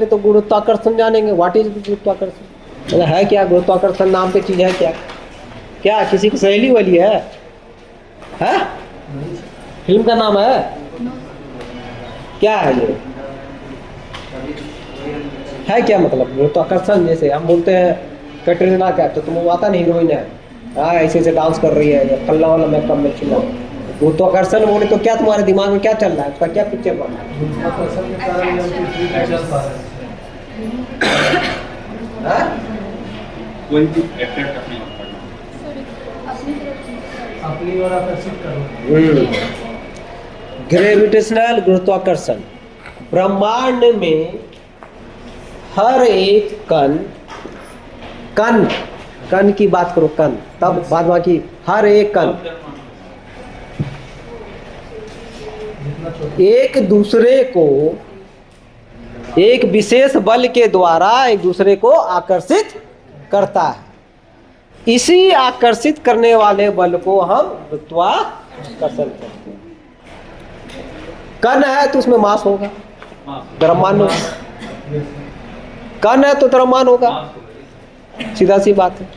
तो गुरुत्वाकर्षण जानेंगे। व्हाट इज गुरुत्वाकर्षण, मतलब है क्या? गुरुत्वाकर्षण नाम की चीज है क्या? क्या किसी की सहेली वाली है? फिल्म का नाम है? क्या है ये? है क्या मतलब गुरुत्वाकर्षण? जैसे हम बोलते हैं कैटरीना कैफ, तो तुम आता नहीं, हीरोइन है, हाँ ऐसे ऐसे डांस कर रही है, फल्ला वाला मेकअप में खिला। गुरुत्वाकर्षण बोले तो क्या तुम्हारे दिमाग में क्या चल रहा है? उसका क्या पिक्चर बन रहा है? गुरुत्वाकर्षण के कारण हम पृथ्वी पे चल पा रहे हैं। कोई भी अट्रैक्ट अपनी अपनी ओर आकर्षित करो। ग्रेविटेशनल गुरुत्वाकर्षण ब्रह्मांड में हर एक कण की बात करो, कण, तब बाद बाकी हर एक कण एक दूसरे को एक विशेष बल के द्वारा एक दूसरे को आकर्षित करता है। इसी आकर्षित करने वाले बल को हम गुरुत्वाकर्षण कहते हैं। कण है तो उसमें मास होगा, द्रव्यमान होगा। कण है तो द्रव्यमान होगा, सीधा सी बात है।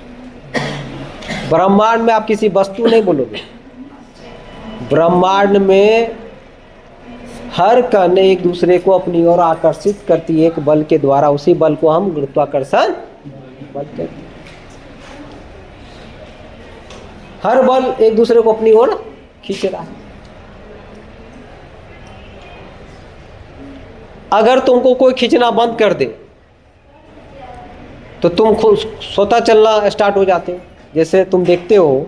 ब्रह्मांड में आप किसी वस्तु नहीं बोलोगे, ब्रह्मांड में हर कण एक दूसरे को अपनी ओर आकर्षित करती है एक बल के द्वारा। उसी बल को हम गुरुत्वाकर्षण बल कहते हैं। हर बल एक दूसरे को अपनी ओर खींच रहा है। अगर तुमको कोई खींचना बंद कर दे तो तुम खुद स्वतः चलना स्टार्ट हो जाते हो। जैसे तुम देखते हो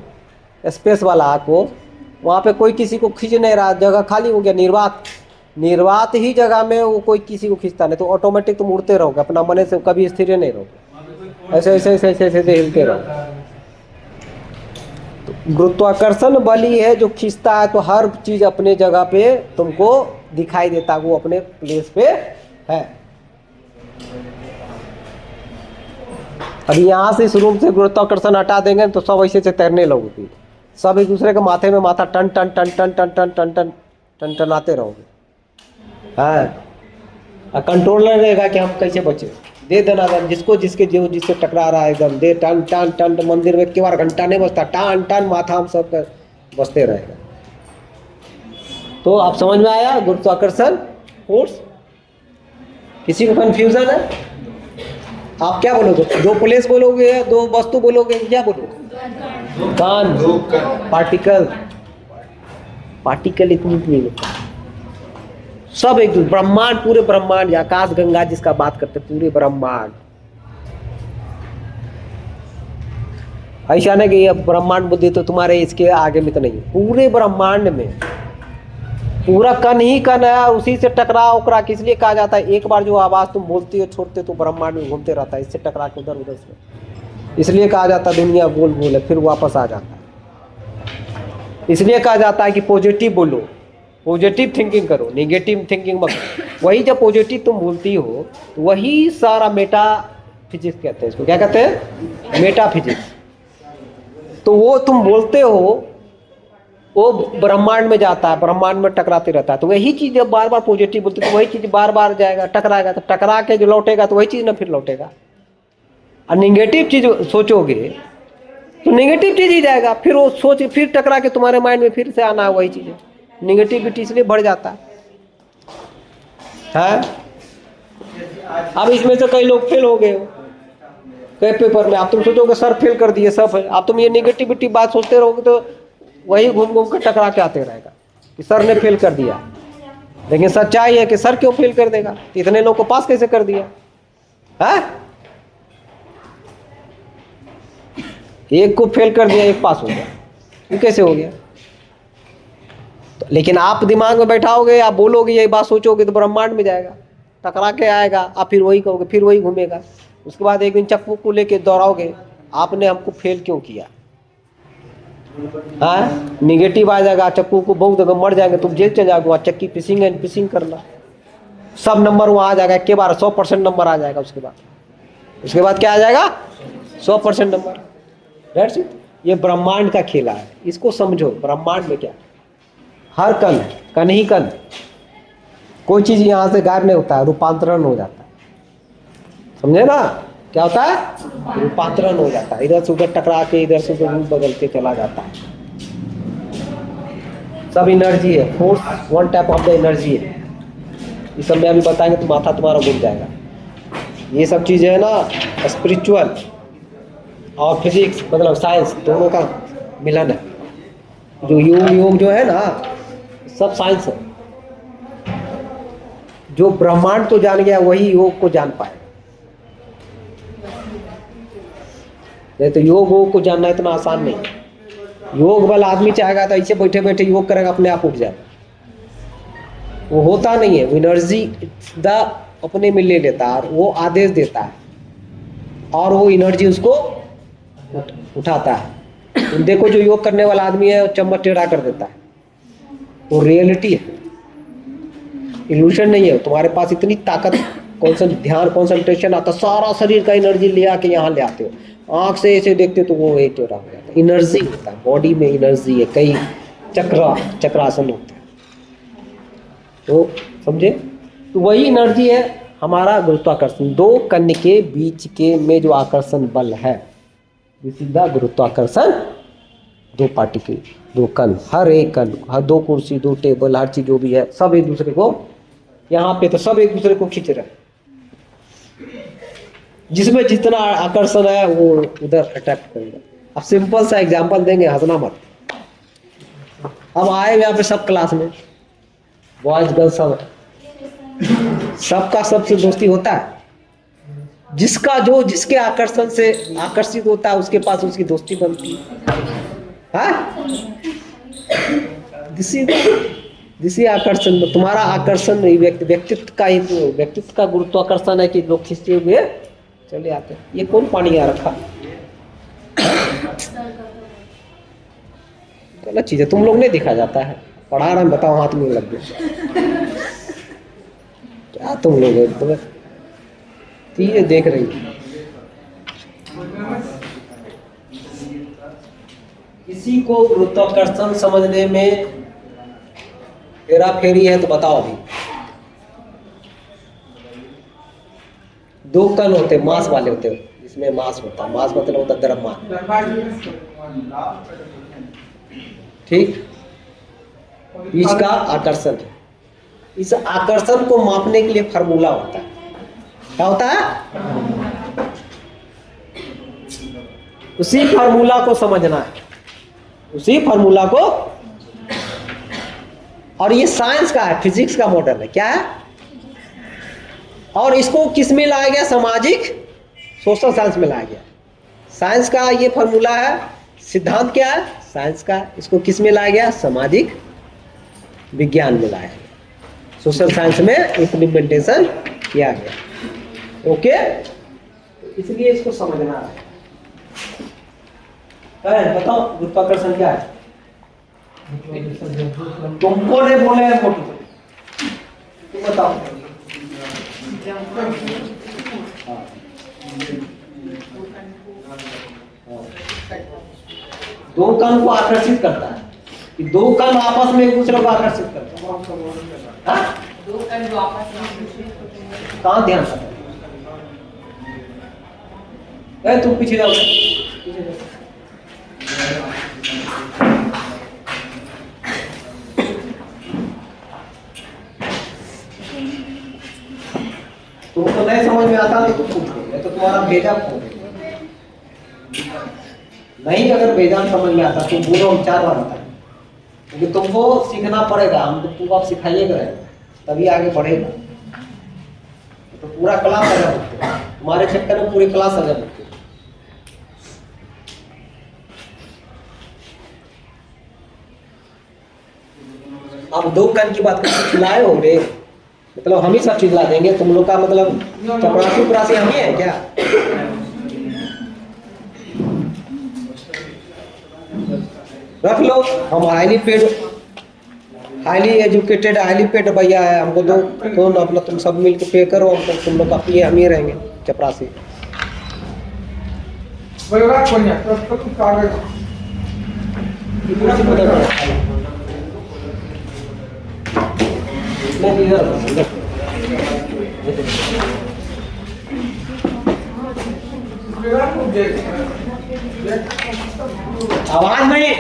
स्पेस वाला को, वहाँ पे कोई किसी को खींच नहीं रहा, जगह खाली हो गया, निर्वात ही जगह में वो कोई किसी को खींचता नहीं, तो ऑटोमेटिक तुम उड़ते रहोगे, अपना मन से कभी स्थिर नहीं रहोगे, ऐसे ऐसे ऐसे ऐसे ऐसे हिलते रहोगे। तो गुरुत्वाकर्षण बल ही है जो खींचता है, तो हर चीज अपने जगह पे तुमको दिखाई देता, वो अपने प्लेस पे है। अभी यहाँ से इस रूम से गुरुत्वाकर्षण हटा देंगे तो सब ऐसे से तैरने लगोगे, सब एक दूसरे के माथे में माथा टन टन टन टन टन टन टन टन टन टनाते रहोगे। हाँ, कंट्रोल नहीं रहेगा कि हम कैसे बचे। दे देना जिसको जिसके जो जिससे टकरा रहा है एकदम दे टन टन टन। मंदिर में केवल घंटा नहीं बजता, टन टन माथा हम सब बजते रहेगा। तो आप समझ में आया गुरुत्वाकर्षण फोर्स? किसी को कंफ्यूजन है? आप क्या बोलोगे? दो प्लेस बोलोगे, दो वस्तु बोलोगे, क्या बोलोगे? कण, पार्टिकल इतनी सब एक दूसरे ब्रह्मांड, पूरे ब्रह्मांड, आकाश गंगा जिसका बात करते पूरे ब्रह्मांड। ऐसा नहीं कि ये ब्रह्मांड बुद्धि तो तुम्हारे इसके आगे में तो नहीं, पूरे ब्रह्मांड में पूरा कण ही कण है, उसी से टकरा उकरा के इसलिए कहा जाता है एक बार जो आवाज तुम बोलती हो छोड़ते तो ब्रह्मांड में घूमते रहता है, इससे टकरा के उधर उधर से, इसलिए कहा जाता है दुनिया गोल गोल है, फिर वापस आ जाता है। इसलिए कहा जाता है कि पॉजिटिव बोलो, पॉजिटिव थिंकिंग करो, नेगेटिव थिंकिंग मत। वही जब पॉजिटिव तुम बोलती हो तो वही सारा मेटा फिजिक्स कहते हैं इसको, क्या कहते हैं? Meta physics. तो वो तुम बोलते हो वो ब्रह्मांड में जाता है, ब्रह्मांड में टकराते रहता है। तो वही चीज जब बार बार पॉजिटिव बोलते तो वही चीज बार बार जाएगा, टकराएगा, तो टकरा के जो लौटेगा तो वही चीज ना फिर लौटेगा। और निगेटिव चीज सोचोगे तो निगेटिव चीज ही जाएगा, फिर वो सोच फिर टकरा के तुम्हारे माइंड में फिर से आना है वही चीज। निगेटिविटी इसलिए बढ़ जाता है। अब इसमें से कई लोग फेल हो गए हो कई पेपर में, आप तुम सोचोगे सर फेल कर दिए सब है, आप तुम ये निगेटिविटी बात सोचते रहोगे तो वही घूम घूम कर टकरा के आते रहेगा कि सर ने फेल कर दिया। लेकिन सच्चाई है कि सर क्यों फेल कर देगा? इतने लोग को पास कैसे कर दिया है? एक को फेल कर दिया, एक पास हो गया, ये कैसे हो गया? तो लेकिन आप दिमाग में बैठाओगे, आप बोलोगे, यही बात सोचोगे तो ब्रह्मांड में जाएगा, टकरा के आएगा, आप फिर वही कहोगे, फिर वही घूमेगा। उसके बाद एक दिन चक्कू को लेके दौड़ाओगे, आपने हमको फेल क्यों किया? हाँ, निगेटिव आ जाएगा, चक्कू को बहुत जगह मर जाएंगे, तुम जेल चले जाओगे, वहाँ चक्की पिसिंग एंड पिसिंग करना, सब नंबर वहाँ आ जाएगा, के बार 100% नंबर आ जाएगा। उसके बाद क्या आ जाएगा? 100% नंबर। That's it. ये ब्रह्मांड का खेला है, इसको समझो। ब्रह्मांड में क्या हर कण ही कण, कोई चीज यहाँ से गायब नहीं होता है, रूपांतरण हो जाता है। समझे ना? क्या होता है? रूपांतरण हो जाता है, इधर से उधर टकरा के इधर से उधर रूप बदल के चला जाता है। सब एनर्जी है, force one type of the energy है। ये सब मैं अभी बताएंगे तो माथा तुम्हारा घूम जाएगा। ये सब चीज़ें है ना, स्पिरिचुअल और फिजिक्स मतलब साइंस दोनों का मिलन है। जो योग जो है ना, सब साइंस है। जो ब्रह्मांड को जान गया वही योग को जान पाए, नहीं तो योग को जानना इतना आसान नहीं। योग वाला आदमी चाहेगा तो ऐसे बैठे बैठे योग करेगा, अपने आप उठ जाएगा। वो होता नहीं है, वो एनर्जी द अपने में ले लेता है और वो आदेश देता है और वो एनर्जी उसको उठाता है। तुम देखो जो योग करने वाला आदमी है वो चम्मच टेढ़ा कर देता है, वो रियलिटी है, इल्यूशन नहीं है। तुम्हारे पास इतनी ताकत, ध्यान कंसंट्रेशन आता, सारा शरीर का एनर्जी ले आके यहाँ ले आते हो, आँख से ऐसे देखते हो तो वो एक टेढ़ा हो जाता है। एनर्जी होता है, बॉडी में एनर्जी है, कई चक्रासन होते हैं, तो समझे? तो वही एनर्जी है हमारा गुरुत्वाकर्षण। दो कण के बीच के में जो आकर्षण बल है, सीधा गुरुत्वाकर्षण। दो पार्टिकल, दो कण, हर एक कण, हर दो कुर्सी, दो टेबल, हर चीज जो भी है सब एक दूसरे को, यहाँ पे तो सब एक दूसरे को खींच रहे हैं। जिसमें जितना आकर्षण है वो उधर अट्रैक्ट करेगा। अब सिंपल सा एग्जांपल देंगे, हंसना मत। अब आए यहाँ पे सब क्लास में बॉयज गर्ल्स सब, सबका सबसे दोस्ती होता है। जिसका जो जिसके आकर्षण से आकर्षित होता है उसके पास उसकी दोस्ती बनती है। जिसी आकर्षण में तुम्हारा आकर्षण व्यक्तित्व का ही, व्यक्तित्व का गुरुत्वाकर्षण है कि लोग खींचते हुए चले आते हैं। ये कौन पानी यहाँ रखा? गलत चीज है, तुम लोग नहीं दिखा जाता है। पढ़ा रहा बताओ, हाथ में लग गया क्या तुम लोग? तुम्हें ये देख रही किसी को गुरुत्वाकर्षण समझने में हेरा फेरी है तो बताओ। अभी दो कण होते, मास वाले होते, इसमें मास होता है, मास मतलब होता है द्रव्यमान, ठीक? बीच का आकर्षण है। इस आकर्षण को मापने के लिए फार्मूला होता है। क्या होता है? उसी फार्मूला को समझना है, उसी फार्मूला को। और ये साइंस का है, फिजिक्स का मॉडल है। क्या है? और इसको किस में लाया गया? सामाजिक सोशल साइंस में लाया गया। साइंस का ये फार्मूला है, सिद्धांत क्या है? साइंस का। इसको किस में लाया गया? सामाजिक विज्ञान में लाया गया, सोशल साइंस में इम्प्लीमेंटेशन किया गया। ओके, इसलिए इसको समझना है। बताओ गुरुत्वाकर्षण क्या है? तुमको नहीं बोले हैं मोटू, तुम बताओ। दो कण को आकर्षित करता है कि दो कण आपस में एक दूसरे को आकर्षित करता है। दो कण जो आपस में कहाँ ध्यान करता है? तुम पीछे जाओ, पीछे जाओ। तुमको नहीं समझ में आता तो तुम पूछो, नहीं तो तुम्हारा भेजा नहीं। अगर बेजान समझ में आता तो पूरा 4 बार आता है, क्योंकि तुमको सीखना पड़ेगा। हम तो तुमको आप सिखाइएगा तभी आगे बढ़ेगा। तो पूरा क्लास आ जाए, तुम्हारे चक्कर में पूरी क्लास आ जाए। अब दो कण की बात करके खिलाए हो रे, मतलब हम ही सब चीज ला देंगे। तुम लोग का मतलब चपरासी हम ही है क्या? रख लो। हम हाईली एजुकेटेड, हाईली पेड भैया है। हमको दो कौन अपना तुम सब मिलकर पे करो, हम तुम लोग का पिए हम ही रहेंगे चपरासी। नहीं आवाज नहीं।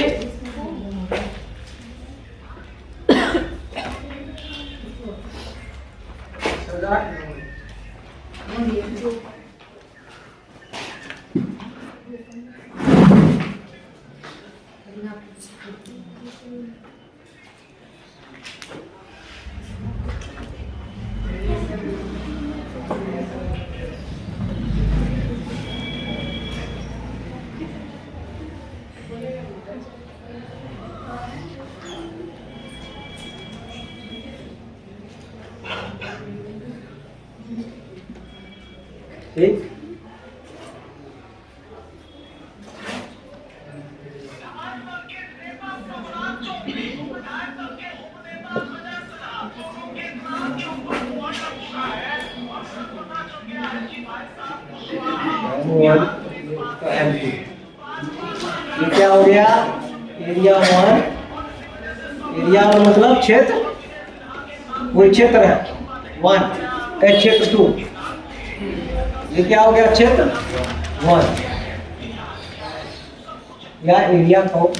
ठीक। ये क्या हो गया? एरिया 1, एरिया 1 मतलब क्षेत्र, वही क्षेत्र है 1, क्षेत्र 2। ये क्या हो गया? क्षेत्र 1 या एरिया को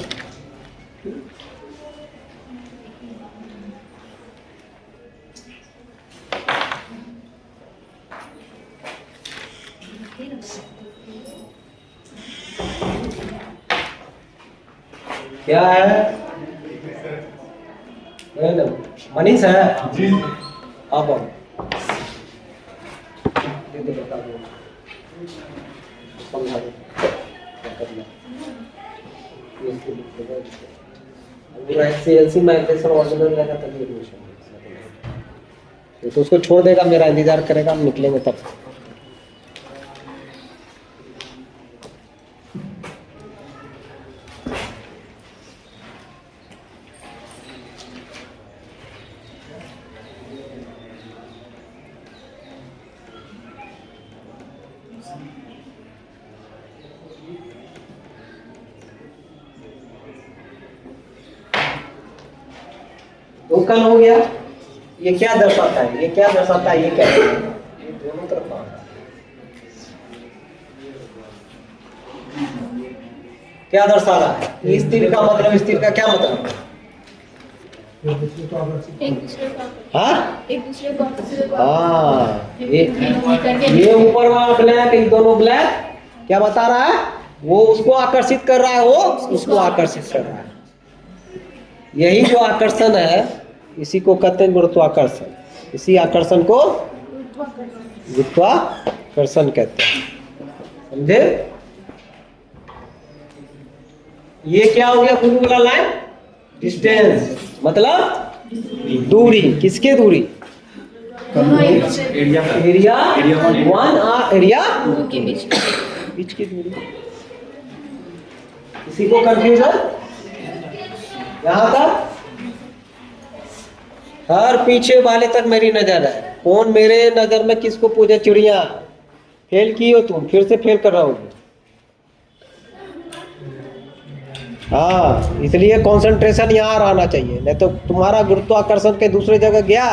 क्या है? मनीष है जी। आप बता दो, समझा दो एलसी माइग्रेशन ओरिजिनल रहेगा तभी एडमिशन। तो उसको छोड़ देगा, मेरा इंतजार करेगा, हम निकलेंगे तब। तो कल हो गया। ये क्या दर्शाता है? ये क्या दर्शाता है? ये क्या है? ये दोनों तरफ आ रहा है। क्या दर्शा रहा है? स्थिर का मतलब, स्थिर का क्या मतलब? एक दूसरे को आकर्षित करना। हाँ, एक दूसरे को हाँ, ये ऊपर वाला ब्लैक, ये दोनों ब्लैक क्या बता रहा है? वो उसको आकर्षित कर रहा है, वो उसको आकर्षित कर रहा है। यही जो आकर्षण है, इसी को कहते हैं गुरुत्वाकर्षण। इसी आकर्षण को गुरुत्वाकर्षण कहते हैं, समझे? ये क्या हो गया? ब्लू वाला लाइन डिस्टेंस मतलब दूरी। किसके दूरी? एरिया 1 और एरिया 2 के बीच की दूरी। किसी को कंफ्यूजन? यहाँ तक हर पीछे वाले तक मेरी नजर है। कौन मेरे नजर में किसको पूछे? चिड़िया फेल की हो तुम, फिर से फेल कर रहा हूँ। हाँ, इसलिए कंसंट्रेशन यहाँ रहना चाहिए, नहीं तो तुम्हारा गुरुत्वाकर्षण के दूसरे जगह गया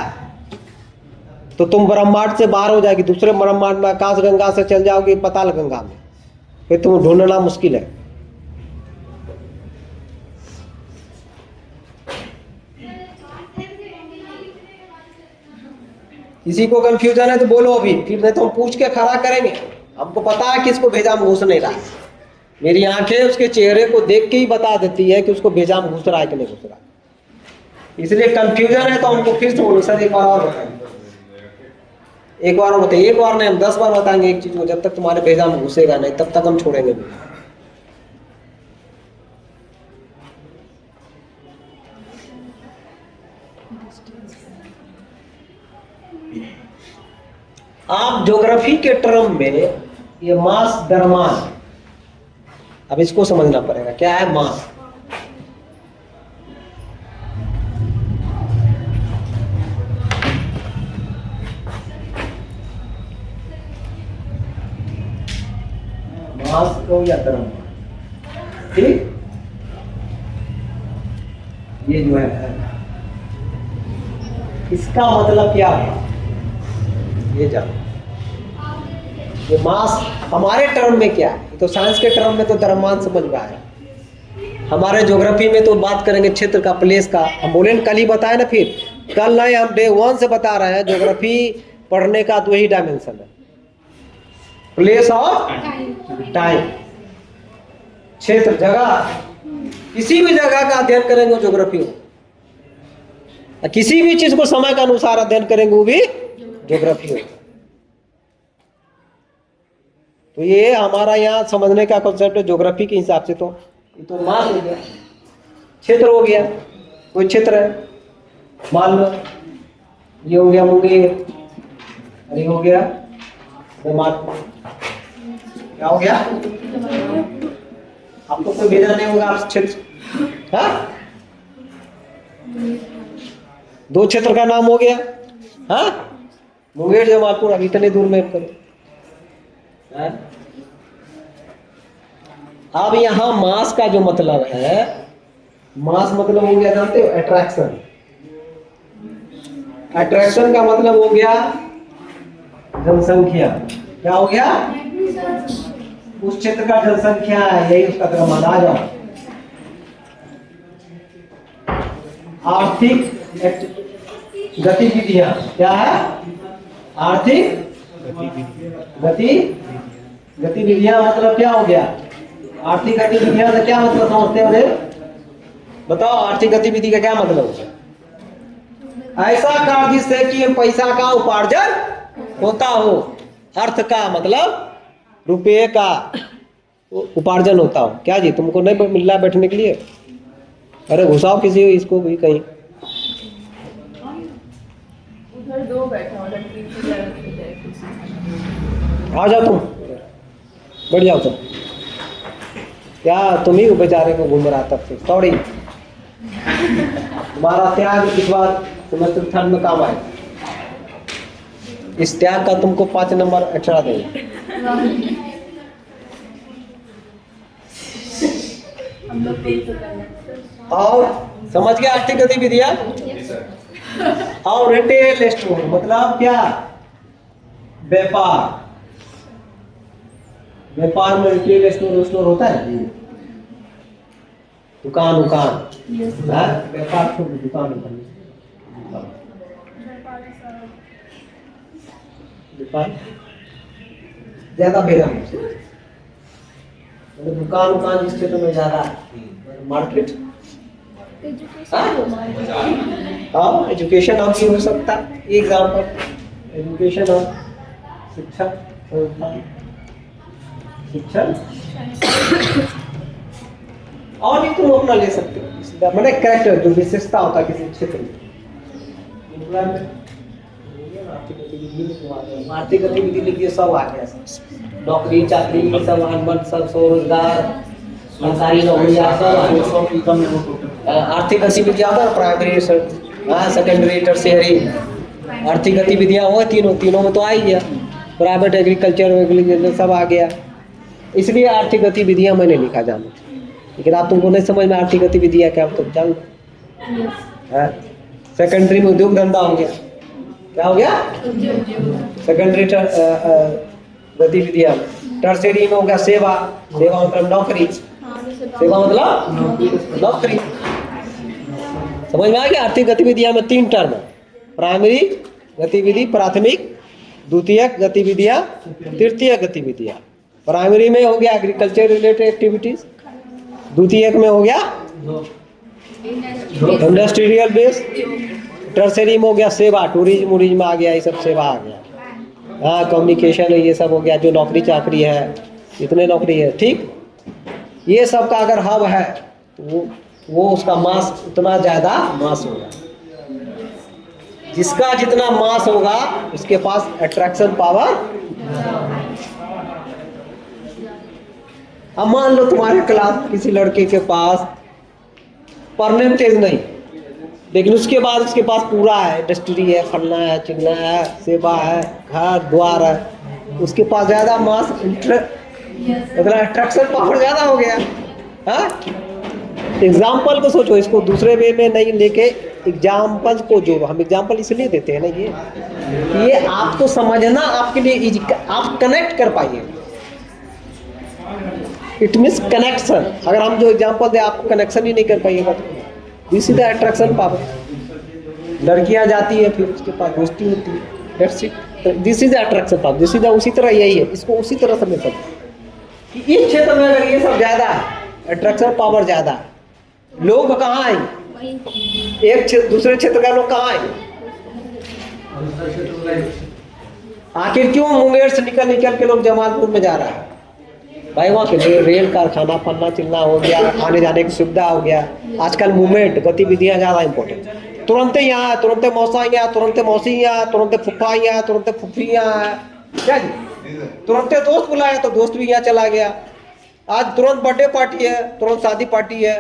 तो तुम ब्रह्मांड से बाहर हो जाएगी, दूसरे ब्रह्मांड में आकाश गंगा से चल जाओगी पाताल गंगा में, फिर तुम ढूंढना मुश्किल है। किसी को कंफ्यूजन है तो बोलो अभी, फिर नहीं तो हम पूछ के खड़ा करेंगे। हमको पता है किसको भेजा में घुस नहीं रहा है। मेरी आंखें उसके चेहरे को देख के ही बता देती है कि उसको भेजा में घुस रहा है कि नहीं घुस रहा है। इसलिए कंफ्यूजन है तो हमको फिर से बोलो सर एक बार और बताइए, एक बार और बताइए। एक बार नहीं, हम 10 बार बताएंगे एक चीज को, जब तक तुम्हारे भेजा में घुसेगा नहीं तब तक हम छोड़ेंगे नहीं। आप ज्योग्राफी के टर्म में ये मास द्रव्यमान, अब इसको समझना पड़ेगा। क्या है मास? मास को या द्रव्यमान, ठीक? ये जो है इसका मतलब क्या है ये जानो। ये मास हमारे टर्म में क्या है, तो साइंस के टर्म में तो द्रव्यमान समझ में आया। हमारे ज्योग्राफी में तो बात करेंगे क्षेत्र का, प्लेस का। हम बोले न, कल ही बताया ना, फिर कल नहीं, हम डे 1 से बता रहे हैं ज्योग्राफी पढ़ने का तो यही डायमेंशन है, प्लेस और टाइम। क्षेत्र, जगह, किसी भी जगह का अध्ययन करेंगे वो ज्योग्राफी हो, किसी भी चीज को समय के अनुसार अध्ययन करेंगे वो भी ज्योग्राफी हो। तो ये हमारा यहाँ समझने का कॉन्सेप्ट है ज्योग्राफी के हिसाब से। तो मास हो गया, क्षेत्र हो गया, कोई क्षेत्र है, मान लो ये हो गया मुंगेर, ये हो गया जमालपुर, क्या हो गया, आपको कोई भेजा नहीं होगा आप क्षेत्र। हाँ, 2 क्षेत्र का नाम हो गया। हाँ, मुंगेर जमालपुर, अब इतने दूर में करो। अब यहाँ मास का जो मतलब है, मास मतलब हो गया, जानते हो, अट्रैक्शन। अट्रैक्शन का मतलब हो गया जनसंख्या। क्या हो गया, उस क्षेत्र का जनसंख्या है, यही उसका द्रव्यमान। आ जाओ, आर्थिक गतिविधियां क्या है, आर्थिक गतिविधियां मतलब क्या हो गया, आर्थिक गतिविधियां से क्या मतलब समझते हो? बताओ, आर्थिक गतिविधि का क्या मतलब है? ऐसा कार्य जिससे कि पैसा का उपार्जन होता हो। अर्थ का मतलब रुपये का उपार्जन होता हो। क्या जी, तुमको नहीं मिल रहा बैठने के लिए? अरे घुसाओ किसी इसको भी कहीं। उधर 2 बैठा, आ जाओ तुम, बढ़ जाओ तुम। क्या तुम ही बेचारे को घूम रहा तब से, सॉरी। तुम्हारा त्याग इस बार सेमेस्टर 3 में काम आए। इस त्याग का तुमको 5 नंबर एक्स्ट्रा देंगे। और समझ गया आर्थिक गतिविधियां। और रिटेल स्टोर मतलब क्या, व्यापार। व्यापार में रिटेल स्टोर होता है, दुकान। व्यापार छोड़, दुकान ज्यादा बेरम, दुकान जिस क्षेत्र में ज्यादा मार्केट। हाँ, एजुकेशन अब भी हो सकता है, एग्जाम्पल एजुकेशन और शिक्षण और भी तुम अपना ले सकते हो। मैंने कैरेक्टर जो विशेषता होता है किसी क्षेत्र में। आर्थिक गतिविधि लिखिए, सब आ गया, नौकरी चाकरी सब, अनबन सब, स्वरोजगार, सरकारी नौकरियां सब। आर्थिक गतिविधियां होता है प्राइमरी, सेकेंडरी, टर्शियरी। आर्थिक गतिविधियां हो तीनों में तो आ ही गया। प्राइवेट, एग्रीकल्चर सब आ गया। इसलिए आर्थिक गतिविधियां मैंने लिखा जाना। लेकिन आप तुमको नहीं समझ में आर्थिक गतिविधियां क्या, तो जान लो। सेकेंडरी में उद्योग धंधा हो गया। क्या हो गया, सेकेंडरी गतिविधियां। टर्शियरी में हो गया सेवा मतलब नौकरी। सेवा मतलब नौकरी। समझ में आ गया? आर्थिक गतिविधियां में 3 टर्म है, प्राइमरी गतिविधि, प्राथमिक, द्वितीयक गतिविधियां, तृतीय गतिविधियां। प्राइमरी में हो गया एग्रीकल्चर रिलेटेड एक्टिविटीज, द्वितीयक में हो गया इंडस्ट्रियल बेस, टर्सरी में हो गया सेवा, टूरिज्म आ गया, ये सब सेवा आ गया। हाँ, कम्युनिकेशन ये सब हो गया, जो नौकरी चाकरी है, इतने नौकरी है, ठीक। ये सब का अगर हब है तो वो उसका मास उतना ज़्यादा मास होगा। जिसका जितना मास होगा उसके पास अट्रैक्शन पावर। अब मान लो तुम्हारे क्लास किसी लड़के के पास पढ़ने में तेज नहीं, लेकिन उसके बाद उसके पास पूरा है, इंडस्ट्री है, फलना है, चिगना है, सेवा है, घर द्वार है, उसके पास ज़्यादा मास मतलब अट्रैक्शन पावर ज़्यादा हो गया। हाँ, एग्जाम्पल को सोचो, इसको दूसरे वे में नहीं लेके एग्जाम्पल्स को जोड़ो। हम एग्जाम्पल इसलिए देते हैं ना, ये आपको समझना आपके लिए आप कनेक्ट कर पाइए। It means connection. अगर हम जो एग्जाम्पल दे आपको कनेक्शन ही नहीं कर पाइएगा तो this is the attraction power. लड़कियां जाती है फिर उसके पास दोस्ती होती है, that's it. This is the attraction power, this is the उसी तरह यही है, इसको उसी तरह समझ सकते कि इस क्षेत्र में अगर ये सब ज्यादा है, अट्रैक्शन पावर ज्यादा है, लोग कहाँ आएंगे? एक क्षेत्र दूसरे क्षेत्र का लोग कहाँ आएंगे? आखिर क्यों मुंगेर से निकल के लोग जमालपुर में जा रहा है? भाई वहाँ के रेल कारखाना फलना चिलना हो गया, आने जाने की सुविधा हो गया। आजकल मूवमेंट गतिविधियाँ ज़्यादा इंपॉर्टेंट। तुरंते यहाँ, तुरंते मौसा यहाँ, तुरंते मौसी यहाँ, तुरंते फुफा यहाँ, तुरंते फुफी यहाँ, क्या जी? तुरंते दोस्त बुलाया तो दोस्त भी यहाँ चला गया। आज तुरंत बर्थडे पार्टी है, तुरंत शादी पार्टी है,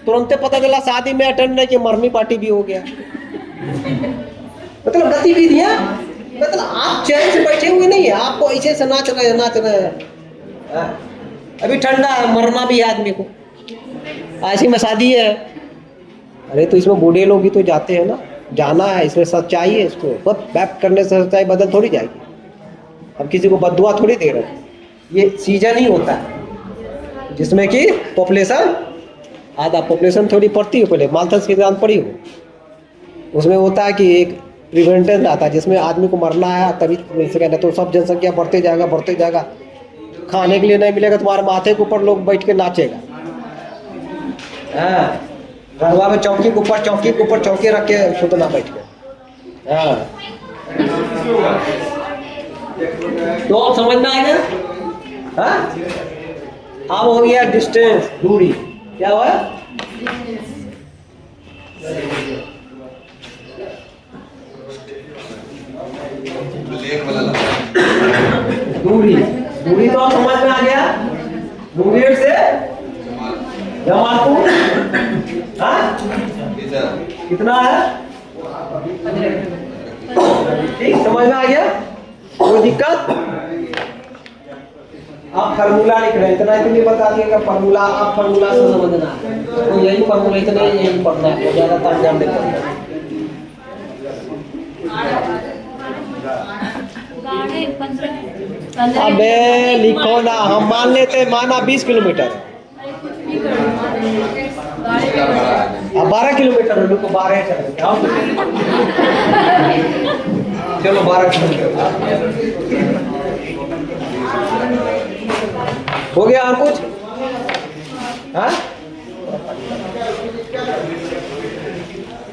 तुरंते पता चला शादी में अटेंड नहीं कि मरनी पार्टी भी हो गया। मतलब गतिविधियाँ, मतलब आप चैन से बैठे हुए नहीं है, आपको ऐसे से नाच रहे हैं। अभी ठंडा है, मरना भी है आदमी को, ऐसी में शादी है। अरे तो इसमें बूढ़े लोग भी तो जाते हैं ना, जाना है, इसमें सच्चाई है। इसको बस बैक करने से सच्चाई बदल थोड़ी जाएगी। अब किसी को बददुआ थोड़ी दे रहे हैं। ये सीजन ही होता है जिसमें कि पॉपुलेशन, आधा पॉपुलेशन थोड़ी पड़ती है। पहले मालथस की जान पड़ी हो, उसमें होता है कि एक प्रिवेंटेंस आता है जिसमें आदमी को मरना है तभी मिल सके, तो सब जनसंख्या बढ़ते जाएगा। खाने के लिए नहीं मिलेगा, तुम्हारे माथे के ऊपर लोग बैठ के नाचेगा। हाँ, घरवा में चौकी के ऊपर चौकी रख के सुतना बैठ के। हाँ, तो आप समझ में आएगा। हाँ, अब हो गया डिस्टेंस, दूरी। क्या हुआ? दूरी तो समझ में आ गया। मुंगेर से जमालपुर, हाँ कितना है? ठीक, समझ में आ गया, कोई दिक्कत? आप फार्मूला लिख रहे हैं, इतना इसलिए बता दिएगा फार्मूला, आप फार्मूला से समझना है। तो यही फार्मूला, इतना यही पढ़ना है, ज्यादा तामझाम नहीं करना। अबे लिखो ना, हम मान लेते, माना 20 किलोमीटर है, अब 12 किलोमीटर है, रुको 12 चलो 12 किलोमीटर हो गया। और कुछ? हाँ,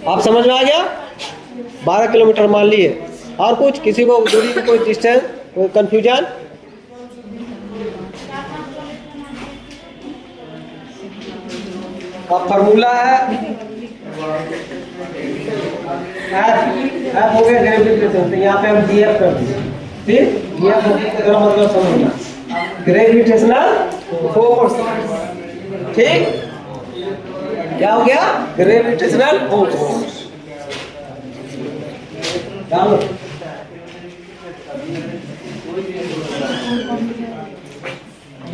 आप समझ में आ गया? 12 किलोमीटर मान लिए। और कुछ? किसी को दूरी की कोई डिस्टेंस, कोई कंफ्यूजन? अब फार्मूला है एफ हो गया ग्रेविटेशन, तो यहाँ पे हम डीएफ कर देंगे। ठीक, डीएफ का मतलब समझना, ग्रेविटेशनल फोर्स। ठीक, क्या हो गया? Gravitational force.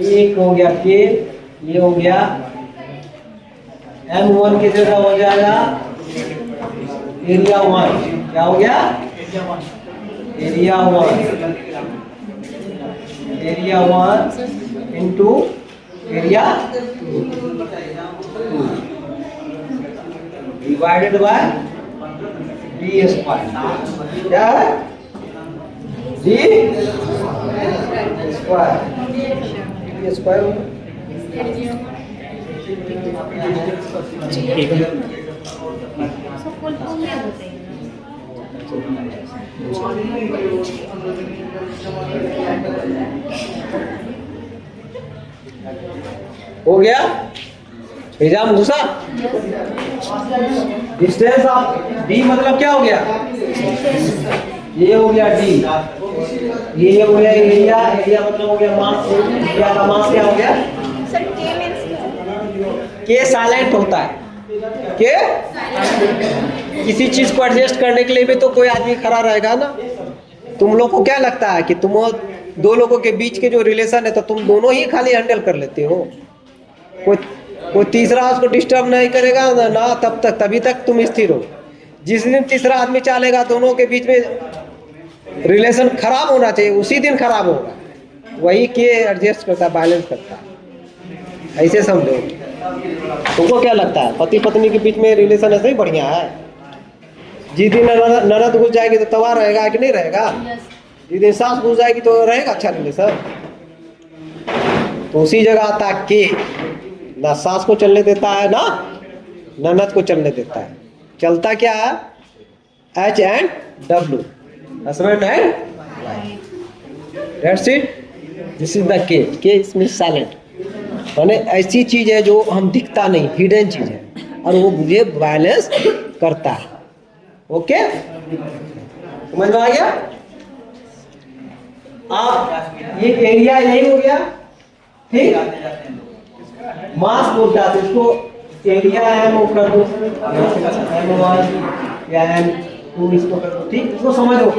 एक हो गया के, ये हो गया M1 की जगह हो जाएगा एरिया 1। क्या हो गया? Area 1 into area 2 divided by D square. क्या है? D square. हो गया? एग्जाम घुसा। डिस्टेंस ऑफ डी मतलब क्या हो गया? ये हो गया डी, ये हो गया एरिया, एरिया मतलब हो गया मास। एरिया का मास क्या हो गया? के साइलेंट होता है। के किसी चीज को एडजस्ट करने के लिए भी तो कोई आदमी खड़ा रहेगा ना। तुम लोग को क्या लगता है कि तुम दो लोगों के बीच के जो रिलेशन है तो तुम दोनों ही खाली हैंडल कर लेते हो, कोई तीसरा उसको डिस्टर्ब नहीं करेगा ना, तब तक तभी तक तुम स्थिर हो। जिस दिन तीसरा आदमी चलेगा दोनों के बीच में रिलेशन खराब होना चाहिए, उसी दिन खराब होगा। वही के एडजस्ट करता है, बैलेंस करता है, ऐसे समझो। तुमको क्या लगता है पति पत्नी के बीच में रिलेशन ऐसे ही बढ़िया है? जिस दिन ननद घुस जाएगी तो तवा रहेगा कि नहीं रहेगा? जिस दिन सास घुस जाएगी तो रहेगा अच्छा रिलेशन? तो उसी जगह आता है के, ना सास को चलने देता है ना ननद को चलने देता है। चलता क्या है? H and W, husband and wife। That's it। This is the K। K means silent। माने ऐसी चीज है जो हम दिखता नहीं, हिडन चीज है, और वो मुझे बैलेंस करता है। ओके, समझ में आ गया? आप ये एरिया यही हो गया, ठीक? मास बोलता है तो इसको एरिया M कर दो, M1 या M2 इसको कर दो, ठीक? इसको समझो।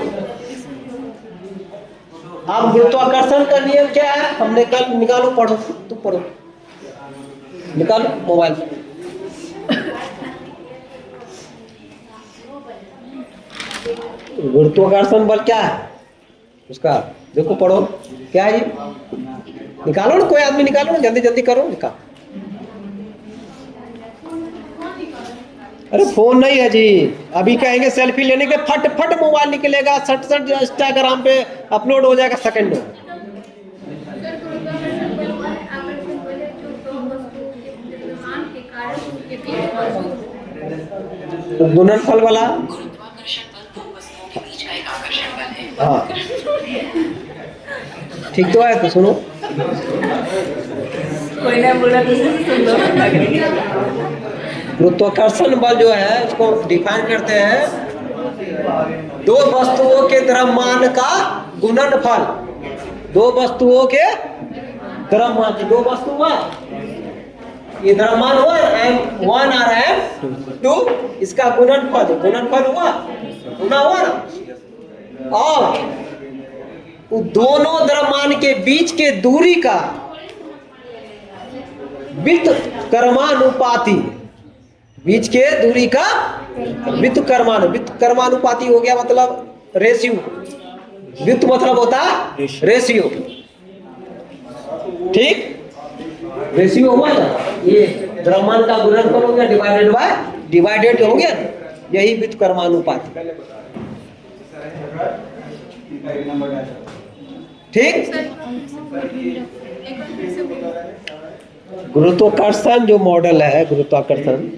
अब गुरुत्वाकर्षण का नियम क्या है हमने कल निकालो, पढ़ो, तुम पढ़ो, निकालो मोबाइल। गुरुत्वाकर्षण बल क्या है उसका? देखो पढ़ो, क्या है जी? निकालो ना, कोई आदमी निकालो ना, जल्दी जल्दी करो, निकालो। अरे फोन नहीं है जी, अभी कहेंगे सेल्फी लेने के फट फट मोबाइल निकलेगा, सट सट इंस्टाग्राम पे अपलोड हो जाएगा सेकंड में। गुणनफल वाला, हाँ ठीक तो है, तो सुनो। कोई ना बोला तो सुन लो। गुरुत्वाकर्षण बल जो है उसको डिफाइन करते हैं दो वस्तुओं के द्रव्यमान का गुणनफल। दो वस्तुओं के द्रव्यमान, दो वस्तु हुआ, ये द्रव्यमान हुआ M1 और M2, इसका गुणनफल, गुणनफल हुआ, गुना हुआ ना, और दोनों द्रव्यमान के बीच के दूरी का व्युत्क्रमानुपाती, बीच के दूरी का व्युत्क्रमानुपाती हो गया, मतलब रेशियो। व्युत मतलब होता है रेशियो, ठीक? रेशियो हुआ ना, ये द्रव्यमान का गुणनफल हो गया डिवाइडेड हो गया, यही व्युत्क्रमानुपाती, ठीक? गुरुत्वाकर्षण जो मॉडल है, गुरुत्वाकर्षण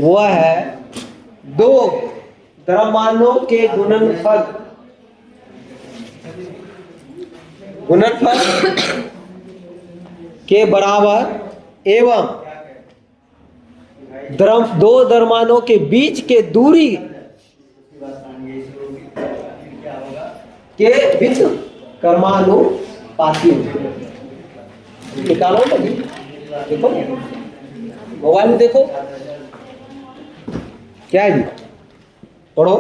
वो है दो द्रव्यमानों के गुणनफल के बराबर एवं दो द्रव्यमानों के बीच के दूरी के व्युत्क्रमानुपाती। निकालो ना, देखो मोबाइल में, देखो क्या है जी, पढ़ो।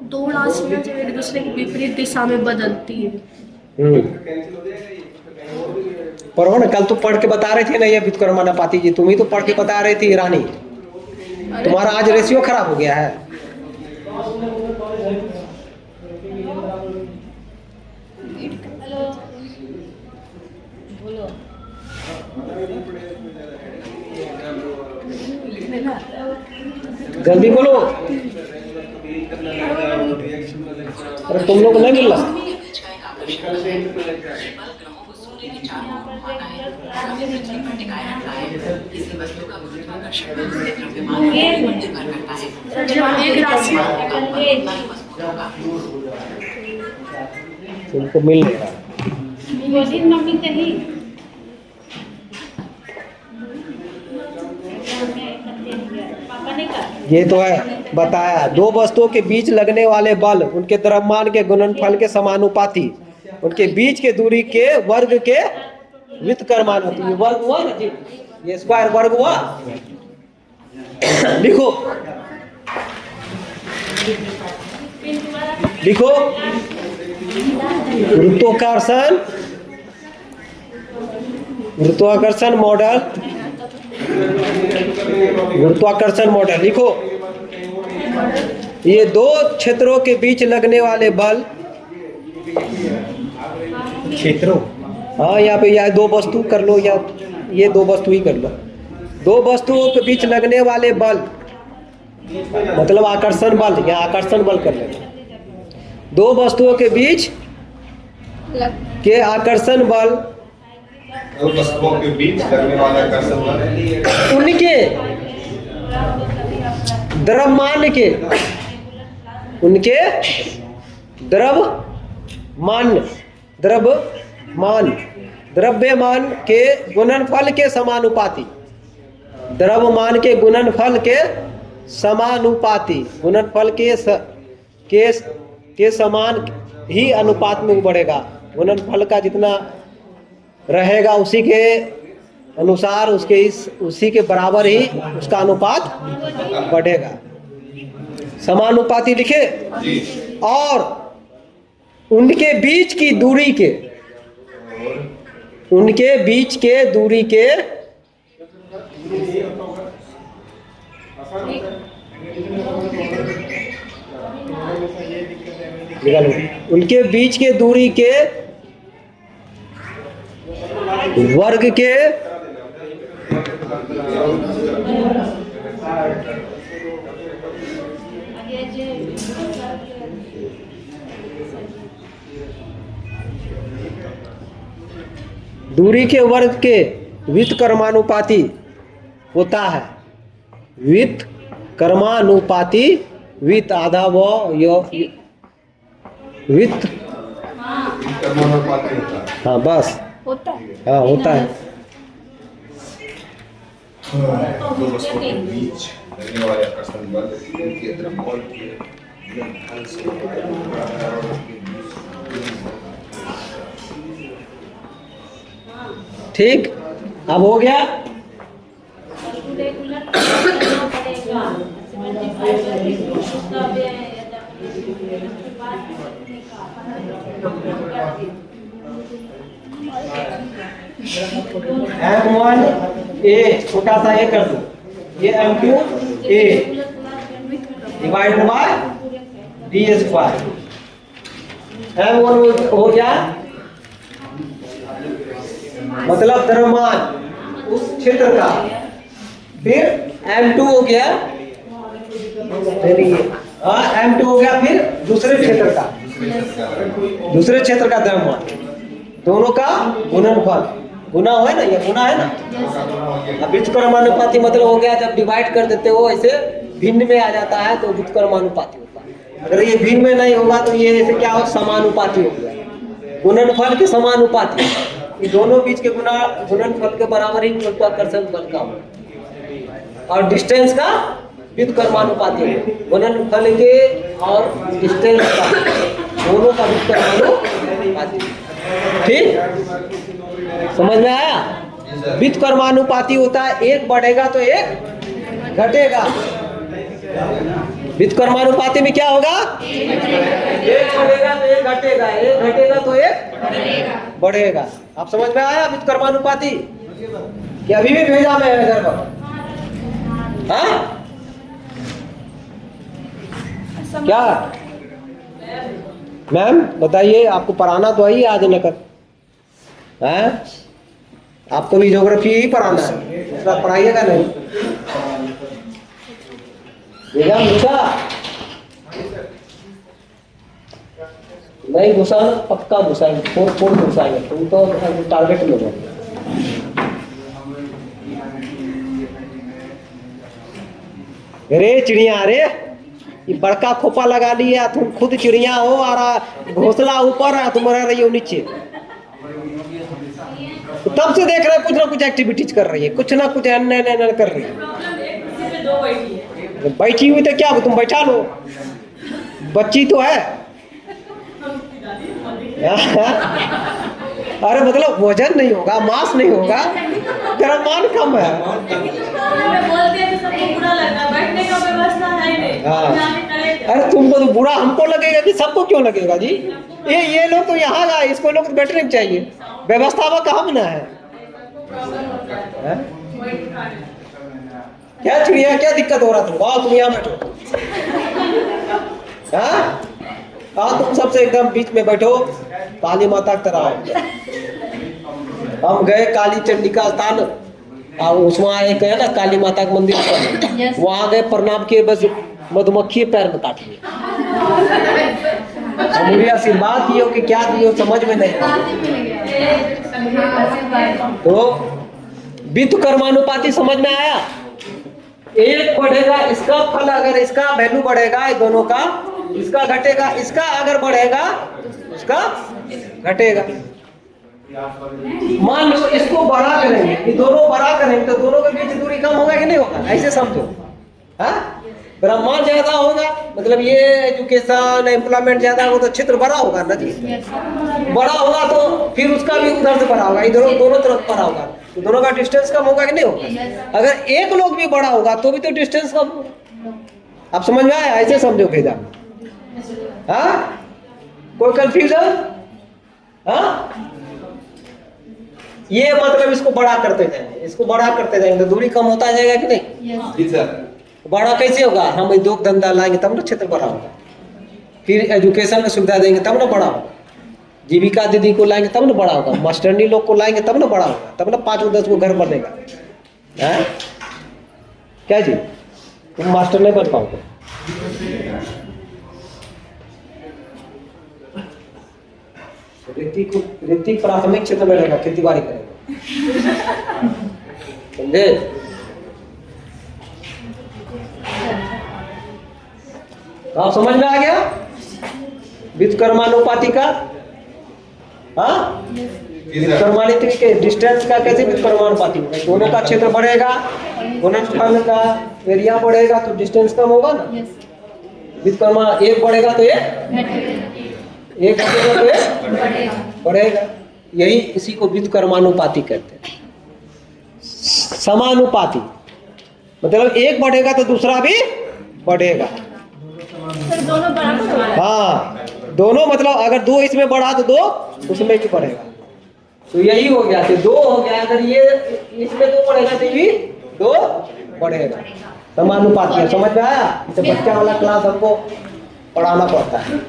दो राशियां जब एक दूसरे की विपरीत दिशा में बदलती है। पढ़ो ना, कल तो पढ़ के बता रहे थे ना ये व्युत्क्रमानुपाती जी, तुम ही तो पढ़ के बता रही थी रानी, तुम्हारा आज रेशियो खराब हो गया है। जल्दी बोलो, अरे तुम लोग नहीं मिल रहा। तुमको मिल नहीं रहा। ये तो है बताया, दो वस्तुओं के बीच लगने वाले बल उनके द्रव्यमान के गुणनफल के समानुपाती, उनके बीच के दूरी के वर्ग के व्युत्क्रमानुपाती। वर्ग हुआ ना जी, ये स्क्वायर वर्ग हुआ। लिखो लिखो, गुरुत्वाकर्षण मॉडल, गुरुत्वाकर्षण मॉडल लिखो। ये दो क्षेत्रों के बीच लगने वाले बल क्षेत्रों, हाँ यहाँ पे या दो वस्तु कर लो या ये दो वस्तु ही कर लो। दो वस्तुओं के बीच लगने वाले बल मतलब आकर्षण बल या आकर्षण बल कर लेना। दो वस्तुओं के बीच के आकर्षण बल, दो वस्तुओं के बीच लगने वाला आकर्षण बल उनके द्रव्यमान के, उनके द्रव्यमान के गुणनफल के समानुपाती, द्रव्यमान के गुणनफल के समानुपाती, गुणनफल के समान ही अनुपात में बढ़ेगा। गुणनफल का जितना रहेगा उसी के अनुसार उसी के बराबर ही उसका अनुपात बढ़ेगा। समानुपाती लिखे। और उनके बीच की दूरी के, उनके बीच के दूरी के उनके बीच के दूरी के वर्ग के दूरी के वर्ग के व्युत्क्रमानुपाती होता है। व्युत्क्रमानुपाती, व्युत आधा व व्युत, हाँ बस होता है। हाँ होता है। दो वस्तुओं के बीच लगने वाले आकर्षण बल के द्रव्यमान के गुणनफल से ठीक, अब हो गया। M1 A छोटा सा ए कर दो, ये M2 A divided by D square. M1 हो गया मतलब द्रव्यमान उस क्षेत्र का। फिर M2 हो गया, M2 हो गया फिर दूसरे क्षेत्र का, दूसरे क्षेत्र का द्रव्यमान, दोनों का गुणनफल। गुना है ना, ये गुना है ना। अब व्युत्क्रमानुपाती मतलब हो गया जब डिवाइड कर देते हो ऐसे भिन्न में आ जाता है तो व्युत्क्रमानुपाती होता है। अगर ये भिन्न में नहीं होगा तो ये ऐसे क्या हो, समानुपाती हो गया। गुणनफल के समानुपाती, ये दोनों बीच के गुणनफल के बराबर ही गुरुत्वाकर्षण बल का होगा। और डिस्टेंस का व्युत्क्रमानुपाती है, गुणनफल के और डिस्टेंस का दोनों का व्युत्क्रमानुपाती। ठीक, समझ में आया। व्युत्क्रमानुपाती होता है एक बढ़ेगा तो एक घटेगा। व्युत्क्रमानुपाती में क्या होगा, एक बढ़ेगा तो एक घटेगा, एक घटेगा तो एक बढ़ेगा। आप समझ में आया व्युत्क्रमानुपाती? कि अभी भी भेजा मैं घर पर? हाँ क्या मैम बताइए, आपको पढ़ाना तो ही आज न कर है, आपको भी ज्योग्राफी ही पढ़ाना है, दूसरा पढ़ाइएगा नहीं। नहीं घुसाना, पक्का घुसाएंगे, फोर घुसाएंगे। तुम तो टारगेट में हो। अरे चिड़िया, अरे ये बड़का खोपा लगा लिया, तुम खुद चिड़िया हो और घोंसला ऊपर है, तुम रह रही हो नीचे। तो तब से देख रहे कुछ ना कुछ एक्टिविटीज कर रही है, कुछ ना कुछ नए कर रही है। बैठी हुई तो क्या, तुम बैठा लो, बच्ची तो है। अरे मतलब वजन नहीं होगा, मास नहीं होगा, द्रव्यमान कम है। अरे तुमको तो बुरा हमको लगेगा कि सबको क्यों लगेगा जी? ये लोग तो यहाँ गए, इसको लोग बैठने चाहिए, व्यवस्था में कहाँ बना है? क्या चिड़िया, क्या दिक्कत हो रहा तुमको? आओ तुम यहाँ बैठो। हाँ आओ तुम सबसे एकदम बीच में बैठो, काली माता की तरह आओ। हम गए काली चंडिका स्थान, और उसमें एक है ना काली माता का मंदिर पर, वहां गए प्रणाम किए, बस मधुमक्खी पैर में काट लिया। मुझे आशीर्वाद दियो कि क्या दियो समझ में नहीं आया। तो वित्त कर्मानुपाती समझ में आया? एक बढ़ेगा इसका फल, अगर इसका वैल्यू बढ़ेगा दोनों का, इसका घटेगा, इसका अगर बढ़ेगा उसका घटेगा। मान लो इसको बड़ा करेंगे, ये दोनों बड़ा करेंगे तो दोनों के बीच दूरी कम होगा कि नहीं होगा? ऐसे समझो। हाँ ब्रह्मांड ज्यादा होगा मतलब ये एजुकेशन एम्प्लॉयमेंट ज्यादा होगा तो क्षेत्र बड़ा होगा ना जी। बड़ा होगा तो फिर उसका भी उधर से बड़ा होगा, इधर दोनों तरफ बड़ा होगा, तो दोनों का डिस्टेंस कम होगा कि नहीं होगा? अगर एक लोग भी बड़ा होगा तो भी तो डिस्टेंस कम होगा। आप समझ में आया? ऐसे समझो भेजा। हाँ कोई कंफ्यूजन? हाँ ये मतलब इसको बड़ा करते जाएंगे, इसको बड़ा करते जाएंगे तो दूरी कम होता जाएगा कि नहीं? जी सर। बड़ा कैसे होगा? हम उद्योग धंधा लाएंगे तब ना क्षेत्र बड़ा होगा, फिर एजुकेशन में सुविधा देंगे तब ना बड़ा होगा, जीविका दीदी को लाएंगे तब ना बड़ा होगा, मास्टरनी लोग को लाएंगे तब ना बड़ा होगा, तब ना 5-10 को घर बनेगा। है क्या जी? तुम मास्टर नहीं बन पाओगे। ऋतिक प्राथमिक क्षेत्र में रहेगा, खेती बाड़ी करेगा, समझे? आप समझ में आ गया वित्त कर्मानुपाती का? हाँ कर्मानुपाती के डिस्टेंस का कैसे वित्त कर्मानुपाती होगा? दोनों का क्षेत्र बढ़ेगा, गुणनफल का एरिया बढ़ेगा तो डिस्टेंस कम होगा ना। वित्त कर्मा एक बढ़ेगा तो एक घटेगा तो एक बढ़ेगा। यही इसी को वित्त कर्मानुपाती कहते हैं। समानुपाती मतलब एक बढ़ेगा तो दूसरा भी बढ़ेगा। दोनों बराबर। हाँ दोनों मतलब अगर 2 इसमें बढ़ा तो 2 उसमें भी बढ़ेगा। तो यही हो गया कि 2 हो गया, अगर ये इसमें 2 बढ़ेगा तो ये 2 बढ़ेगा। समानुपाती है, समझ में आया? तो बच्चा वाला क्लास हमको पढ़ाना पड़ता है।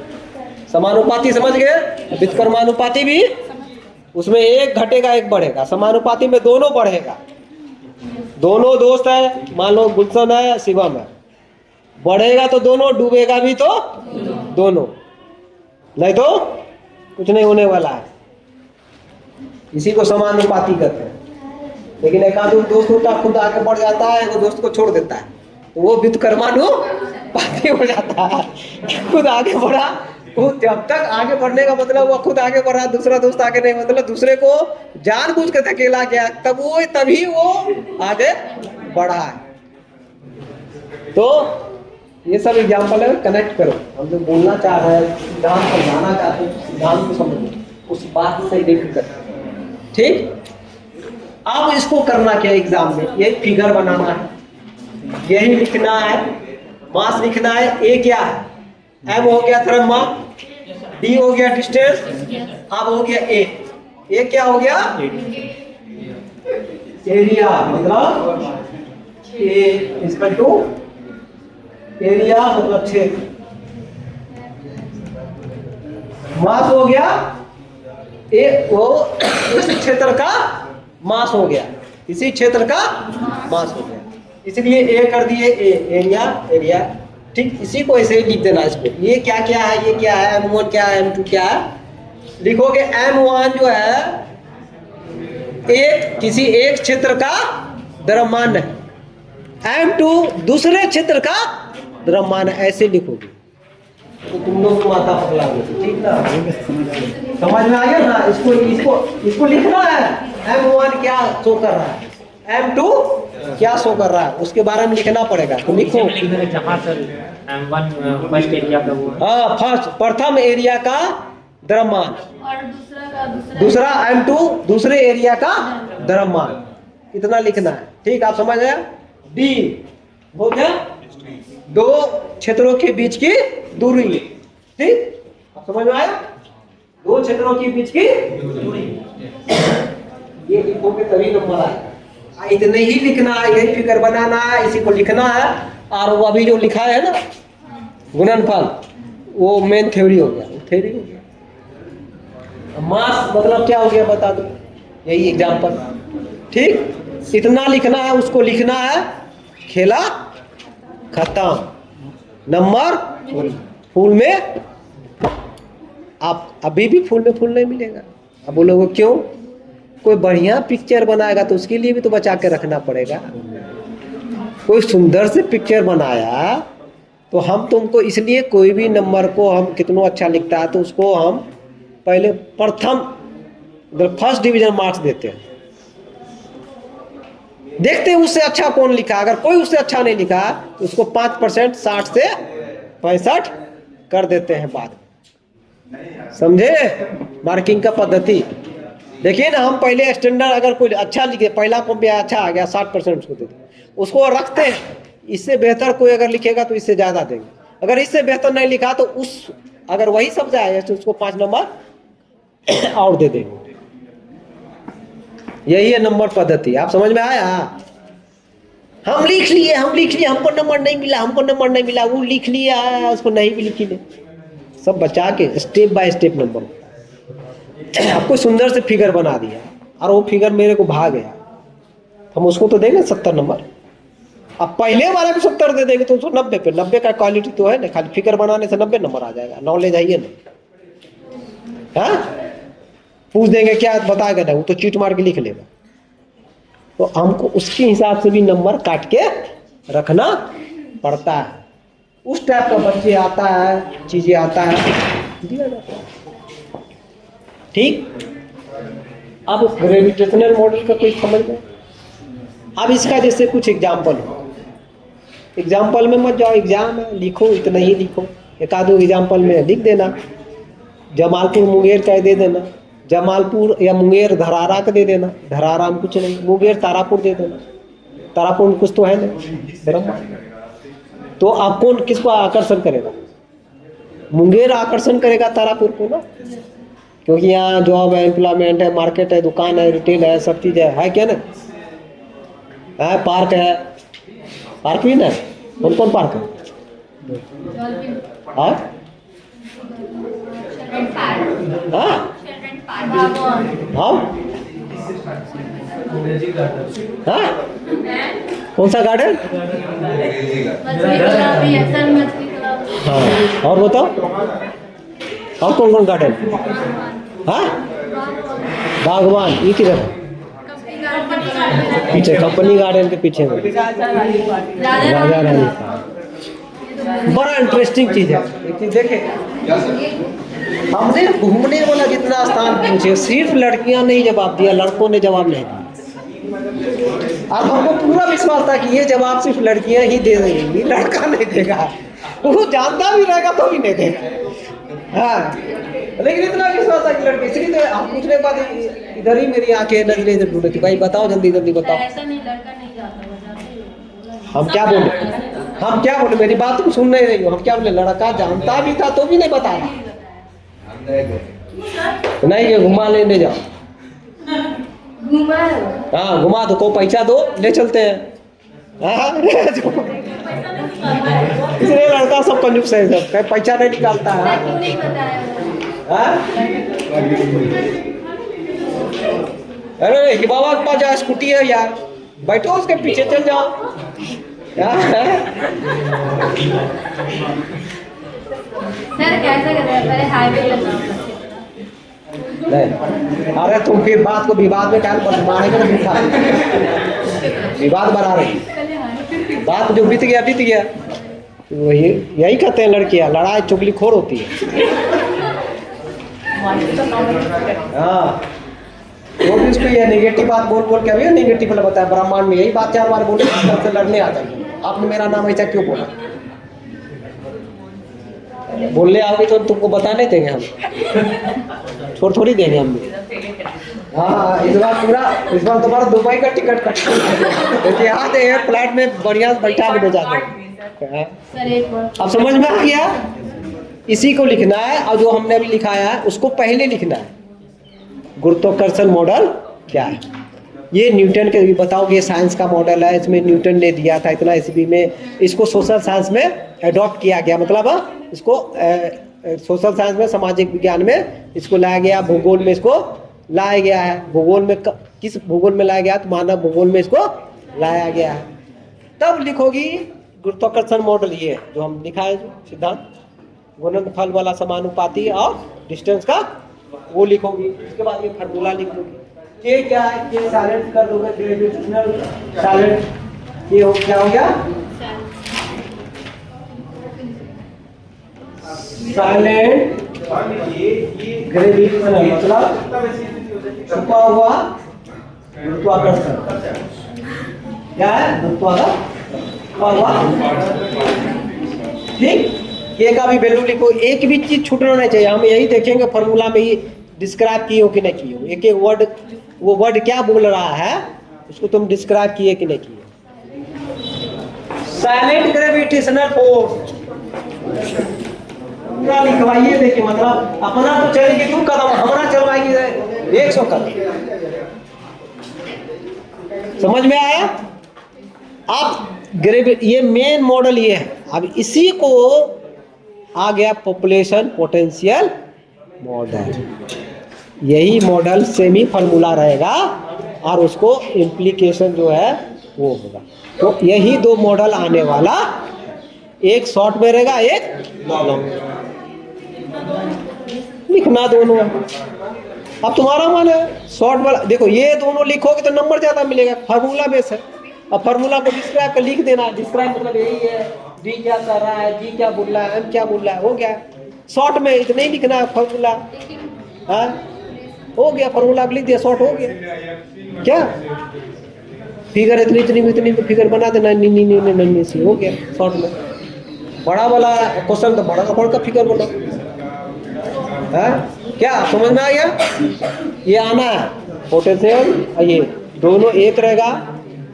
समानुपाती समझ गए? वित्त कर्मानुपाती भी उसमें एक घटेगा एक बढ़ेगा, समानुपाती में दोनों बढ़ेगा। दोनों दोस्त है, मान लो गुलशन है शिवम है, बढ़ेगा तो दोनों, डूबेगा भी तो दोनों, नहीं तो कुछ नहीं होने वाला है। इसी को समानुपाती कहते हैं। लेकिन एक आध दोस्त होता खुद आगे बढ़ जाता है, वो दोस्त को छोड़ देता है, तो वो वित्त कर्मानुपाती हो जाता है। खुद आगे बढ़ा, वो जब तक आगे बढ़ने का मतलब वो खुद आगे बढ़ा, दूसरा दोस्त आगे नहीं, मतलब दूसरे को जानबूझ के धकेला गया, तभी वो आगे बढ़ा है। तो ये सब एग्जाम्पल है, कनेक्ट करो। हम जो बोलना चाह रहे हैं, सिद्धांत समझाना चाहते हैं, सिद्धांत को समझो, उस बात से लिंक करते हैं। ठीक, अब इसको करना क्या एग्जाम में? ये फिगर बनाना है, यही लिखना है, मास लिखना है। ए क्या है? एम हो गया द्रव्यमान, डी हो गया डिस्टेंस, अब हो गया ए क्या हो गया? एरिया, मतलब ए इक्वल टू एरिया मतलब क्षेत्र। मास हो गया वो इस क्षेत्र का मास हो गया, इसी क्षेत्र का मास हो गया, इसलिए ए कर दिए। एरिया ठीक, इसी को ऐसे ही लिख देना इसको। ये क्या क्या है? ये क्या है? M1 क्या है? M2 क्या है? लिखोगे M1 जो है किसी एक क्षेत्र का द्रव्यमान है, M2 दूसरे क्षेत्र का द्रव्यमान है, ऐसे लिखोगे तो तुम लोग माथा पकड़ा गए। ठीक ना? समझ में आ गया ना? इसको लिखना है। M1 क्या शो कर रहा है, M2 क्या शो कर रहा है, उसके बारे में लिखना पड़ेगा। तो लिखो जहाँ सर M1 फर्स्ट एरिया का वो, हाँ प्रथम एरिया का द्रव्यमान, और दूसरा M2 दूसरे एरिया का द्रव्यमान, इतना लिखना है। ठीक, आप समझ गए? डी हो गया 2 क्षेत्रों के बीच की दूरी। ठीक, आप समझ में आया? 2 क्षेत्रों के बीच की दूरी, ये लिखोगे तभी नंबर आएगा। इतने ही लिखना है, यही फिगर बनाना है, इसी को लिखना है। और वो अभी जो लिखा है ना गुणनफल, वो मेन थ्योरी हो गया, थ्योरी हो गया। मास मतलब क्या हो गया बता दो, यही एग्जाम्पल। ठीक, इतना लिखना है, उसको लिखना है, खेला खत्म। नंबर फुल में, आप अभी भी फुल में फुल नहीं मिलेगा। अब बोलोगे क्यों? कोई बढ़िया पिक्चर बनाएगा तो उसके लिए भी तो बचा के रखना पड़ेगा। कोई सुंदर से पिक्चर बनाया तो हम तुमको, इसलिए कोई भी नंबर को हम कितना अच्छा लिखता है तो उसको हम पहले प्रथम फर्स्ट डिवीजन मार्क्स देते हैं, देखते हैं उससे अच्छा कौन लिखा। अगर कोई उससे अच्छा नहीं लिखा तो उसको 5% 60 से 65 कर देते हैं बाद में। समझे मार्किंग का पद्धति? देखिए ना, हम पहले स्टैंडर्ड अगर कोई अच्छा लिखे, पहला कॉपी अच्छा आ गया 60% उसको देते, उसको रखते हैं। इससे बेहतर कोई अगर लिखेगा तो इससे ज़्यादा देंगे। अगर इससे बेहतर नहीं लिखा तो उस, अगर वही सब आए तो उसको 5 नंबर और दे देंगे। यही है नंबर पद्धति। आप समझ में आया? हम लिख लिए, हमको नंबर नहीं मिला, वो लिख लिया, उसको नहीं भी लिखी ले। सब बचा के स्टेप बाय स्टेप नंबर। आपको सुंदर से फिगर बना दिया और वो फिगर मेरे को भाग गया, हम उसको तो देंगे 70 नंबर। अब पहले वाले को 70 दे देंगे तो उसको 90 पे। 90 का क्वालिटी तो है ना, खाली फिगर बनाने से 90 नंबर आ जाएगा। नॉलेज है ये ना? हाँ, पूछ देंगे क्या बताएगा ना, वो तो चीट मार के लिख लेगा। तो हमको उसके हिसाब से भी नंबर काट के रखना पड़ता है। उस टाइप का बच्चे आता है, चीजें आता है, दिया जाता है। ठीक, अब ग्रेविटेशनल मॉडल का कोई समझ में? अब इसका जैसे कुछ एग्जाम्पल हो, एग्जाम्पल में मत जाओ, एग्जाम है, लिखो, इतना ही लिखो। एक आधो एग्जाम्पल में लिख देना, जमालपुर मुंगेर का दे देना, जमालपुर या मुंगेर धरारा का दे देना, धरारा में कुछ नहीं, मुंगेर तारापुर दे देना, तारापुर में कुछ तो है नहीं। तो आप कौन किसको आकर्षण करेगा? मुंगेर आकर्षण करेगा तारापुर को ना, क्योंकि यहाँ जॉब है, एम्प्लॉयमेंट है, मार्केट है, दुकान है, रिटेल है, सब चीज़ है क्या ना? है, पार्क है, पार्क भी ना, कौन कौन पार्क है? हाँ हाँ, कौन सा गार्डन? हाँ, और बताओ और कौन कौन गार्डन? हाँ, बागवान, ये किधर पीछे? कंपनी गार्डन के पीछे में राजा रानी का। बड़ा इंटरेस्टिंग चीज है। एक चीज देखे, हमने घूमने वाला जितना स्थान पूछे, सिर्फ लड़कियां नहीं जवाब दिया, लड़कों ने जवाब नहीं दिया। अब हमको पूरा विश्वास था कि ये जवाब सिर्फ लड़कियां ही दे देंगी, लड़का नहीं देगा। वो जानता भी रहेगा तो भी नहीं देगा। हाँ, लेकिन इतना विश्वास था कि लड़के, इसलिए तो हम पूछने के बाद इधर ही मेरी आंखें नजरें इधर ढूंढी थी, भाई बताओ जल्दी जल्दी बताओ। ऐसा नहीं, लड़का नहीं जाता। हम क्या बोले, मेरी बात तुम सुन नहीं रही हो। हम क्या बोले, लड़का जानता भी था तो भी नहीं बता रहा। नहीं, ये घुमा लेने जाओ। हाँ, घुमा दो, को पैसा दो, ले चलते हैं। हाँ, इसलिए लड़का सब कंजूस है, सब पैसा नहीं निकालता है। अरे बाबा के पास जाओ, स्कूटी है यार, बैठो उसके पीछे चल जाओ। सर कैसा कर रहे हैं, पहले हाईवे लगाओ। नहीं, अरे तुम फिर बात को विवाद में क्या मारेगा? विवाद बना रही, बात जो बीत गया। वही यही कहते हैं लड़कियां, लड़ाई चुगली खोर होती है। हाँ, वो भी उसको ये नेगेटिव बात बोल बोल के अभी नेगेटिव वाला बताया। ब्रह्मांड में यही बात 4 बार बोले, से लड़ने आता है। आपने मेरा नाम ऐसा क्यों बोला? बोलने आओगे तो तुमको बता नहीं देंगे हम, थोड़ी देंगे हम भी। हाँ, इस बार तुम्हारा दुबई का टिकट कट यहाँ से फ्लाइट में बढ़िया बैठा के भेजा देंगे। अब समझ में आ गया? इसी को लिखना है, और जो हमने अभी लिखाया है उसको पहले लिखना है। गुरुत्वाकर्षण मॉडल क्या है? ये न्यूटन के बताओगे, ये साइंस का मॉडल है, इसमें न्यूटन ने दिया था इतना ईस्वी में, इसको सोशल साइंस में एडॉप्ट किया गया, मतलब इसको सोशल साइंस में, सामाजिक विज्ञान में इसको लाया गया, भूगोल में इसको लाया गया है। भूगोल में किस भूगोल में लाया गया? तो मानव भूगोल में इसको लाया गया है। तब लिखोगी गुरुत्वाकर्षण मॉडल, ये जो हम लिखा है जो सिद्धांत, गुणनफल वाला समानुपाती और डिस्टेंस का, वो लिखोगी। उसके बाद ये फार्मूला लिख दोगी। ये क्या है? ये साइलेंट कर दोगे, ग्रेविटेशनल साइलेंट, ये हो क्या हो गया? साइलेंट ग्रेविटेशनल, मतलब छुपा हुआ गुरुत्वाकर्षण। क्या है? गुरुत्वाकर्षण। ठीक, ये का भी वैल्यू लिखो, एक भी चीज छूटना नहीं चाहिए। हम यही देखेंगे फॉर्मूला में ही डिस्क्राइब किए हो कि नहीं किए हो, एक एक वर्ड, वो वर्ड क्या बोल रहा है उसको तुम डिस्क्राइब किए कि नहीं किए। साइलेंट ग्रेविटेशनल फोर्स पूरा लिखवाइए। देखिए मतलब अपना तो चलेगी क्यों कदम, हमारा चलवाएगी 100 कदम। समझ में आया? अब ये मेन मॉडल ये है। अब इसी को आ गया पॉपुलेशन पोटेंशियल मॉडल। यही मॉडल सेमी फार्मूला रहेगा और उसको इम्प्लीकेशन जो है वो होगा। तो यही दो मॉडल आने वाला, एक शॉर्ट में रहेगा, एक लॉन्ग में। लिखना दोनों। अब तुम्हारा मन है शॉर्ट वाला, देखो ये दोनों लिखोगे तो नंबर ज्यादा मिलेगा, फार्मूला बेस है। अब फार्मूला को डिस्क्राइब कर लिख देना, डिस्क्राइब मतलब यही है, डी क्या कर रहा है, जी क्या बोल रहा है, एम क्या बोल रहा है, हो गया। शॉर्ट में इतना ही लिखना है फार्मूला, हाँ हो गया, फार्मूला लिख दिया, शॉर्ट हो गया। क्या फिगर इतनी इतनी इतनी फिगर बना देना, नी सी, हो गया शॉर्ट में। बड़ा वाला क्वेश्चन तो बड़ा का फिगर बना है। क्या समझ में आ गया? ये आना है पोटेंशियल, ये दोनों एक रहेगा।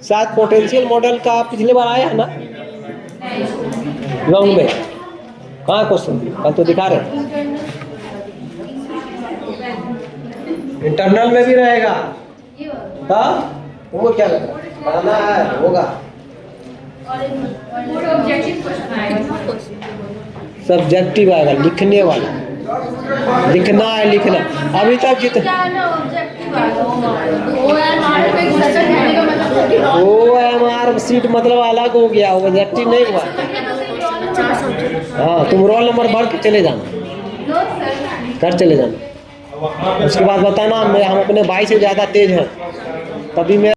शायद पोटेंशियल मॉडल का पिछले बार आया है ना लॉन्ग में, कहाँ क्वेश्चन कल तो दिखा रहे, इंटरनल में भी रहेगा। वो क्या लग रहा है? होगा सब्जेक्टिव आएगा, लिखने वाला, लिखना है, लिखना। अभी तक जितना OMR सीट मतलब अलग हो गया, ऑब्जेक्टिव नहीं हुआ। हाँ तुम रोल नंबर भर के चले जाना, कर चले जाना। उसके बाद बताना हम अपने भाई से ज़्यादा तेज हैं, तभी मैं